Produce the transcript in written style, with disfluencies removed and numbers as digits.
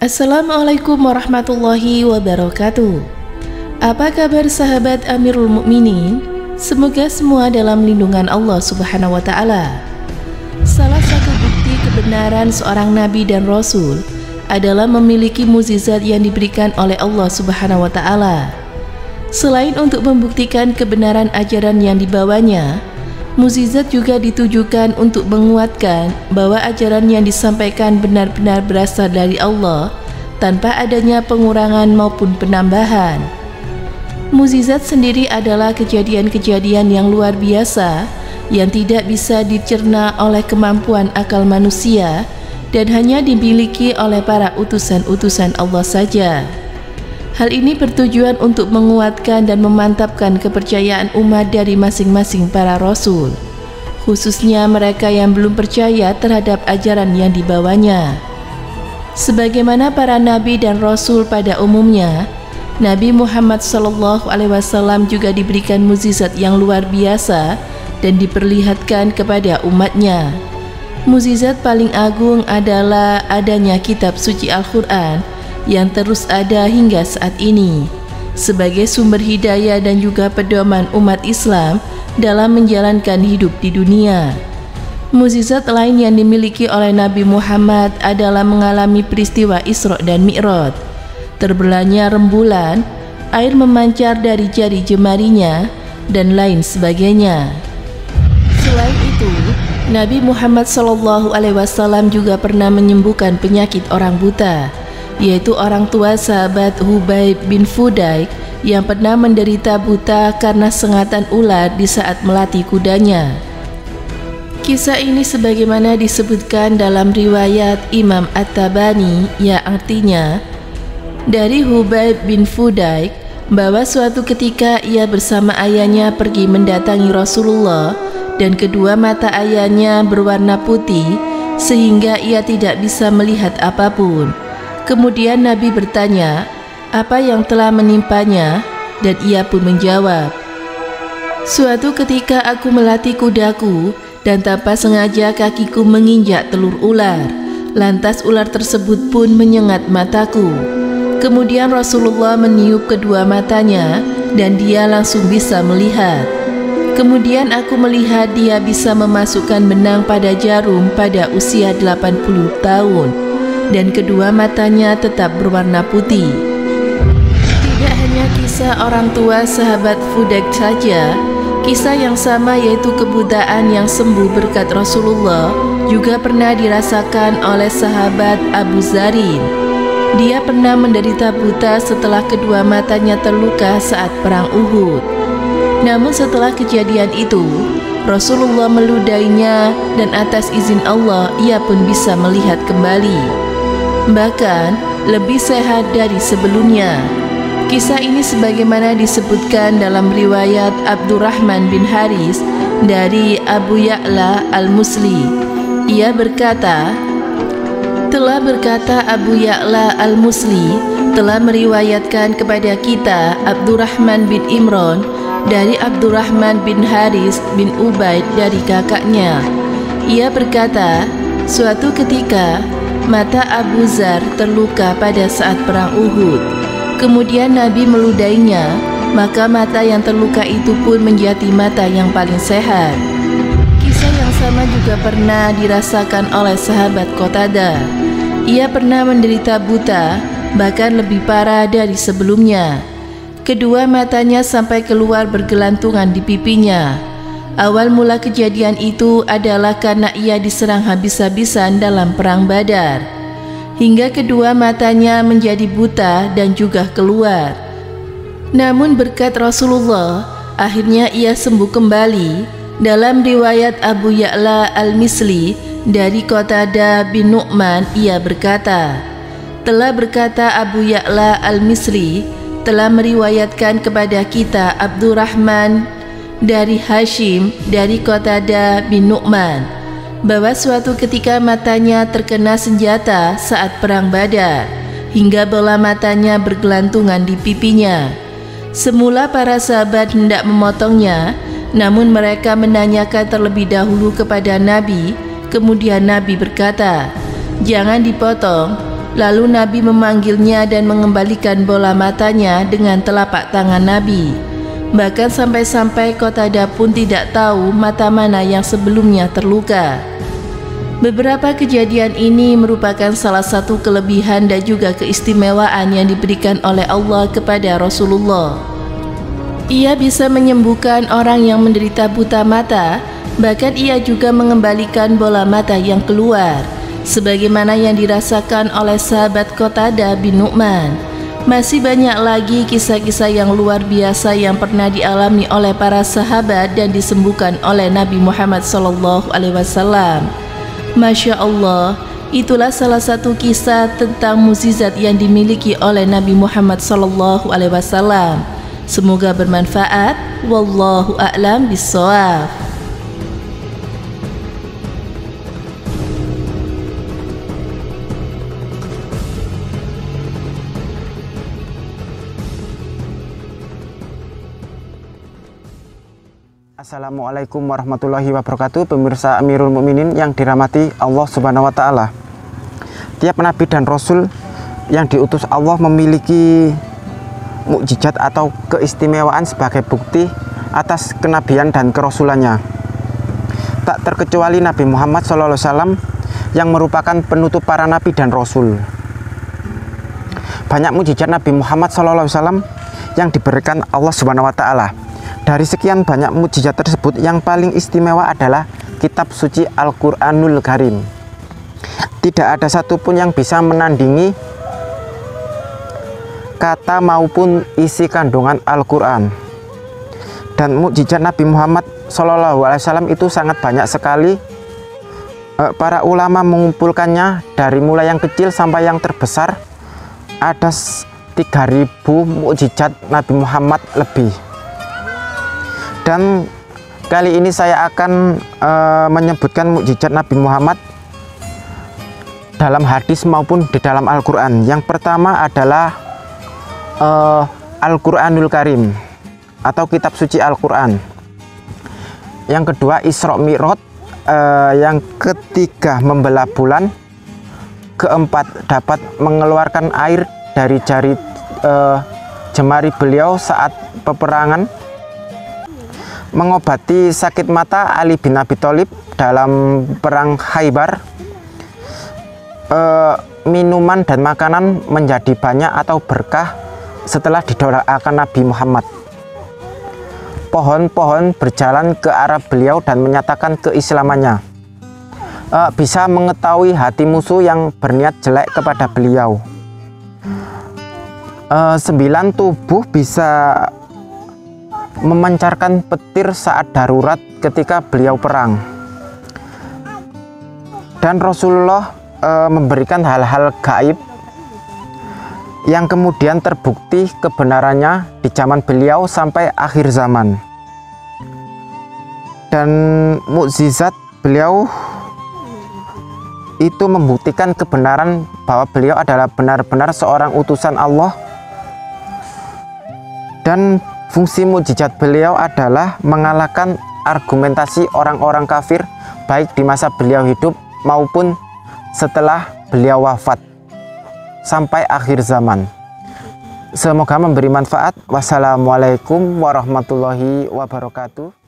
Assalamualaikum warahmatullahi wabarakatuh. Apa kabar sahabat Amirul Mukminin? Semoga semua dalam lindungan Allah Subhanahu wa Ta'ala. Salah satu bukti kebenaran seorang nabi dan rasul adalah memiliki mukjizat yang diberikan oleh Allah Subhanahu wa Ta'ala. Selain untuk membuktikan kebenaran ajaran yang dibawanya, mukjizat juga ditujukan untuk menguatkan bahwa ajaran yang disampaikan benar-benar berasal dari Allah tanpa adanya pengurangan maupun penambahan. Mukjizat sendiri adalah kejadian-kejadian yang luar biasa yang tidak bisa dicerna oleh kemampuan akal manusia dan hanya dimiliki oleh para utusan-utusan Allah saja. Hal ini bertujuan untuk menguatkan dan memantapkan kepercayaan umat dari masing-masing para rasul, khususnya mereka yang belum percaya terhadap ajaran yang dibawanya. Sebagaimana para nabi dan rasul pada umumnya, Nabi Muhammad SAW juga diberikan mukjizat yang luar biasa dan diperlihatkan kepada umatnya. Mukjizat paling agung adalah adanya kitab suci Al-Quran yang terus ada hingga saat ini sebagai sumber hidayah dan juga pedoman umat Islam dalam menjalankan hidup di dunia. Mukjizat lain yang dimiliki oleh Nabi Muhammad adalah mengalami peristiwa Isra dan Mi'raj. Terbelahnya rembulan, air memancar dari jari jemarinya, dan lain sebagainya. Selain itu, Nabi Muhammad SAW juga pernah menyembuhkan penyakit orang buta, yaitu orang tua sahabat Hubayb bin Fudaik yang pernah menderita buta karena sengatan ular di saat melatih kudanya. Kisah ini sebagaimana disebutkan dalam riwayat Imam At-Tabani yang artinya dari Hubayb bin Fudaik bahwa suatu ketika ia bersama ayahnya pergi mendatangi Rasulullah dan kedua mata ayahnya berwarna putih sehingga ia tidak bisa melihat apapun. Kemudian Nabi bertanya, apa yang telah menimpanya? Dan ia pun menjawab, suatu ketika aku melatih kudaku dan tanpa sengaja kakiku menginjak telur ular. Lantas ular tersebut pun menyengat mataku. Kemudian Rasulullah meniup kedua matanya dan dia langsung bisa melihat. Kemudian aku melihat dia bisa memasukkan benang pada jarum pada usia 80 tahun. Dan kedua matanya tetap berwarna putih. Tidak hanya kisah orang tua sahabat Fudaik saja, kisah yang sama yaitu kebutaan yang sembuh berkat Rasulullah juga pernah dirasakan oleh sahabat Abu Zarin. Dia pernah menderita buta setelah kedua matanya terluka saat perang Uhud. Namun setelah kejadian itu, Rasulullah meludainya dan atas izin Allah ia pun bisa melihat kembali. Bahkan lebih sehat dari sebelumnya. Kisah ini sebagaimana disebutkan dalam riwayat Abdurrahman bin Haris dari Abu Ya'la Al-Musli. Ia berkata, telah berkata Abu Ya'la Al-Musli telah meriwayatkan kepada kita Abdurrahman bin Imran dari Abdurrahman bin Haris bin Ubaid dari kakaknya. Ia berkata, suatu ketika mata Abu Zar terluka pada saat perang Uhud. Kemudian Nabi meludainya, maka mata yang terluka itu pun menjadi mata yang paling sehat. Kisah yang sama juga pernah dirasakan oleh sahabat Qatadah. Ia pernah menderita buta, bahkan lebih parah dari sebelumnya. Kedua matanya sampai keluar bergelantungan di pipinya. Awal mula kejadian itu adalah karena ia diserang habis-habisan dalam perang Badar, hingga kedua matanya menjadi buta dan juga keluar. Namun berkat Rasulullah, akhirnya ia sembuh kembali. Dalam riwayat Abu Ya'la Al-Misli dari Qatadah bin Nu'man, ia berkata, telah berkata Abu Ya'la Al-Misli telah meriwayatkan kepada kita Abdurrahman dari Hashim dari Qatadah bin Nu'man bahwa suatu ketika matanya terkena senjata saat perang Badar hingga bola matanya bergelantungan di pipinya. Semula para sahabat hendak memotongnya, namun mereka menanyakan terlebih dahulu kepada Nabi. Kemudian Nabi berkata, jangan dipotong, Lalu Nabi memanggilnya dan mengembalikan bola matanya dengan telapak tangan Nabi. Bahkan sampai-sampai Qatadah pun tidak tahu mata mana yang sebelumnya terluka. Beberapa kejadian ini merupakan salah satu kelebihan dan juga keistimewaan yang diberikan oleh Allah kepada Rasulullah. Ia bisa menyembuhkan orang yang menderita buta mata, bahkan ia juga mengembalikan bola mata yang keluar, sebagaimana yang dirasakan oleh sahabat Qatadah bin Nu'man. Masih banyak lagi kisah-kisah yang luar biasa yang pernah dialami oleh para sahabat dan disembuhkan oleh Nabi Muhammad SAW. Masya Allah, itulah salah satu kisah tentang mukjizat yang dimiliki oleh Nabi Muhammad SAW. Semoga bermanfaat. Wallahu a'lam bishawab. Assalamualaikum warahmatullahi wabarakatuh. Pemirsa Amirul Mukminin yang dirahmati Allah Subhanahu wa Ta'ala. Tiap nabi dan rasul yang diutus Allah memiliki mukjizat atau keistimewaan sebagai bukti atas kenabian dan kerasulannya. Tak terkecuali Nabi Muhammad SAW yang merupakan penutup para nabi dan rasul. Banyak mukjizat Nabi Muhammad SAW yang diberikan Allah Subhanahu wa Ta'ala. Dari sekian banyak mukjizat tersebut, yang paling istimewa adalah kitab suci Al-Quranul Karim. Tidak ada satupun yang bisa menandingi kata maupun isi kandungan Al-Quran. Dan mukjizat Nabi Muhammad SAW itu sangat banyak sekali. Para ulama mengumpulkannya dari mulai yang kecil sampai yang terbesar. Ada 3.000 mukjizat Nabi Muhammad lebih. Dan kali ini saya akan menyebutkan mukjizat Nabi Muhammad dalam hadis maupun di dalam Al-Quran. Yang pertama adalah Al-Quranul Karim atau kitab suci Al-Quran. Yang kedua Isra Mi'raj. Yang ketiga membelah bulan. Keempat dapat mengeluarkan air dari jari jemari beliau saat peperangan. Mengobati sakit mata Ali bin Abi Thalib dalam perang Khaybar. Minuman dan makanan menjadi banyak atau berkah setelah didoakan Nabi Muhammad. Pohon-pohon berjalan ke arah beliau dan menyatakan keislamannya. Bisa mengetahui hati musuh yang berniat jelek kepada beliau. 9 tubuh bisa memancarkan petir saat darurat ketika beliau perang. Dan Rasulullah memberikan hal-hal gaib yang kemudian terbukti kebenarannya di zaman beliau sampai akhir zaman. Dan mukjizat beliau itu membuktikan kebenaran bahwa beliau adalah benar-benar seorang utusan Allah. Dan fungsi mukjizat beliau adalah mengalahkan argumentasi orang-orang kafir, baik di masa beliau hidup maupun setelah beliau wafat sampai akhir zaman. Semoga memberi manfaat. Wassalamualaikum warahmatullahi wabarakatuh.